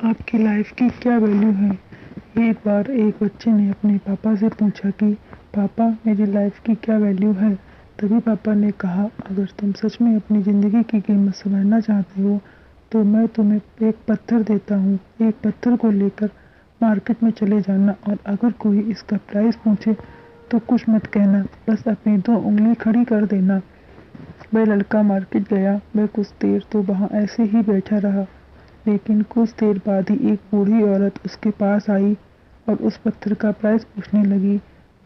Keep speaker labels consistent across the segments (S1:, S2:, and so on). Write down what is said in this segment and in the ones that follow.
S1: आपकी लाइफ की क्या वैल्यू है? एक बार एक बच्चे ने अपने पापा से पूछा कि पापा मेरी लाइफ की क्या वैल्यू है। तभी पापा ने कहा, अगर तुम सच में अपनी ज़िंदगी की कीमत समझना चाहते हो तो मैं तुम्हें एक पत्थर देता हूँ। एक पत्थर को लेकर मार्केट में चले जाना और अगर कोई इसका प्राइस पूछे तो कुछ मत कहना, बस अपनी 2 उंगली खड़ी कर देना। वह लड़का मार्केट गया। वह कुछ देर तो वहाँ ऐसे ही बैठा रहा, लेकिन कुछ देर बाद ही एक बूढ़ी औरत उसके पास आई और उस पत्थर का प्राइस पूछने लगी।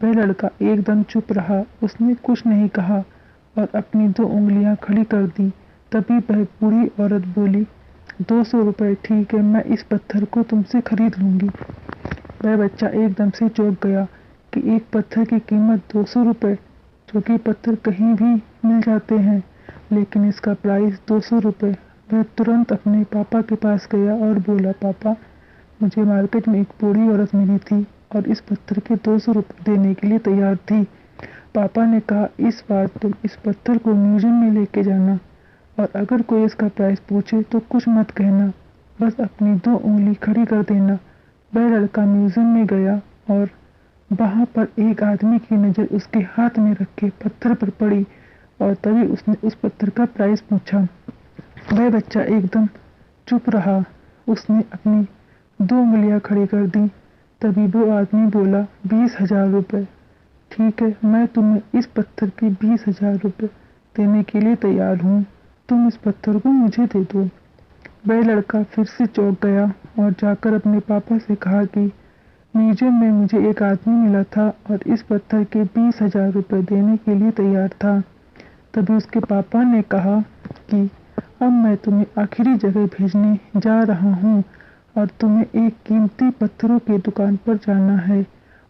S1: वह लड़का एकदम चुप रहा, उसने कुछ नहीं कहा और अपनी 2 उंगलियां खड़ी कर दी। तभी वह बूढ़ी औरत बोली, 200 रुपये ठीक है, मैं इस पत्थर को तुमसे खरीद लूँगी। वह बच्चा एकदम से चौंक गया कि एक पत्थर की कीमत 200 रुपये, जो कि पत्थर कहीं भी मिल जाते हैं, लेकिन इसका प्राइस 200 रुपये। वह तुरंत अपने पापा के पास गया और बोला, पापा मुझे मार्केट में एक बूढ़ी औरत मिली थी और इस पत्थर के 200 रुपये देने के लिए तैयार थी। पापा ने कहा, इस बार तुम इस पत्थर को म्यूजियम में लेके जाना और अगर कोई इसका प्राइस पूछे तो कुछ मत कहना, बस अपनी 2 उंगली खड़ी कर देना। वह लड़का म्यूजियम में गया और वहाँ पर एक आदमी की नज़र उसके हाथ में रखे पत्थर पर पड़ी और तभी उसने उस पत्थर का प्राइस पूछा। वह बच्चा एकदम चुप रहा, उसने अपनी 2 उंगलियां खड़ी कर दी। तभी वो आदमी बोला, 20,000 रुपये। ठीक है, मैं तुम्हें इस पत्थर के 20,000 रुपये देने के लिए तैयार हूँ, तुम इस पत्थर को मुझे दे दो। वह लड़का फिर से चौंक गया और जाकर अपने पापा से कहा कि म्यूजियम में मुझे एक आदमी मिला था और इस पत्थर के 20,000 रुपये देने के लिए तैयार था। तभी उसके पापा ने कहा कि अब मैं तुम्हें आखिरी जगह भेजने जा रहा हूँ और तुम्हें एक कीमती पत्थरों की दुकान पर जाना है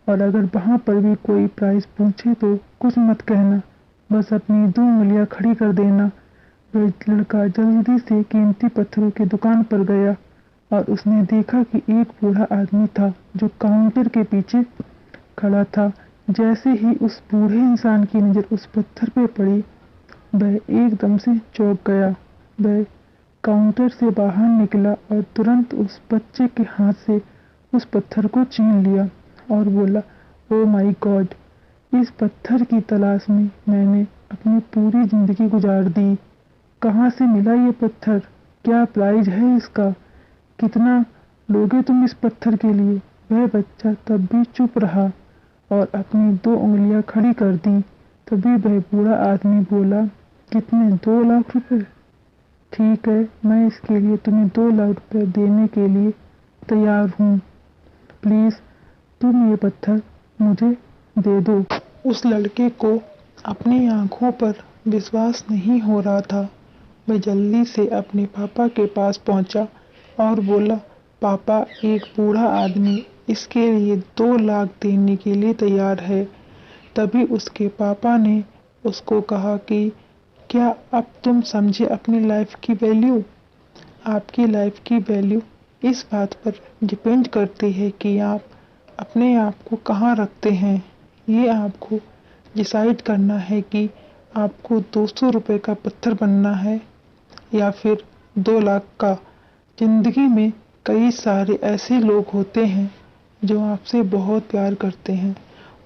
S1: और अगर वहाँ पर भी कोई प्राइस पूछे तो कुछ मत कहना, बस अपनी 2 उंगलियां खड़ी कर देना। वह लड़का जल्दी से कीमती पत्थरों की दुकान पर गया और उसने देखा कि एक बूढ़ा आदमी था जो काउंटर के पीछे खड़ा था। जैसे ही उस बूढ़े इंसान की नज़र उस पत्थर पर पड़ी, वह एकदम से चौंक गया। वह काउंटर से बाहर निकला और तुरंत उस बच्चे के हाथ से उस पत्थर को छीन लिया और बोला, ओ माय गॉड, इस पत्थर की तलाश में मैंने अपनी पूरी ज़िंदगी गुजार दी। कहाँ से मिला ये पत्थर? क्या प्राइस है इसका? कितना लोगे तुम इस पत्थर के लिए? वह बच्चा तब भी चुप रहा और अपनी 2 उंगलियां खड़ी कर दी। तभी वह बूढ़ा आदमी बोला, कितने? 2 लाख रुपए? ठीक है, मैं इसके लिए तुम्हें 2 लाख रुपए देने के लिए तैयार हूँ, प्लीज़ तुम ये पत्थर मुझे दे दो। उस लड़के को अपनी आंखों पर विश्वास नहीं हो रहा था। वह जल्दी से अपने पापा के पास पहुंचा और बोला, पापा एक बूढ़ा आदमी इसके लिए 2 लाख देने के लिए तैयार है। तभी उसके पापा ने उसको कहा कि क्या अब तुम समझे अपनी लाइफ की वैल्यू? आपकी लाइफ की वैल्यू इस बात पर डिपेंड करती है कि आप अपने आप को कहाँ रखते हैं। ये आपको डिसाइड करना है कि आपको 200 रुपये का पत्थर बनना है या फिर 2 लाख का। जिंदगी में कई सारे ऐसे लोग होते हैं जो आपसे बहुत प्यार करते हैं,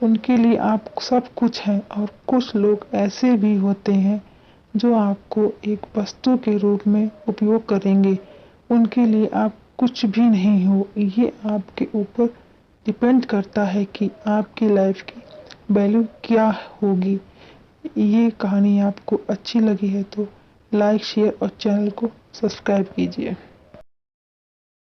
S1: उनके लिए आप सब कुछ हैं, और कुछ लोग ऐसे भी होते हैं जो आपको एक वस्तु के रूप में उपयोग करेंगे, उनके लिए आप कुछ भी नहीं हो। ये आपके ऊपर डिपेंड करता है कि आपकी लाइफ की वैल्यू क्या होगी। ये कहानी आपको अच्छी लगी है तो लाइक, शेयर और चैनल को सब्सक्राइब कीजिए।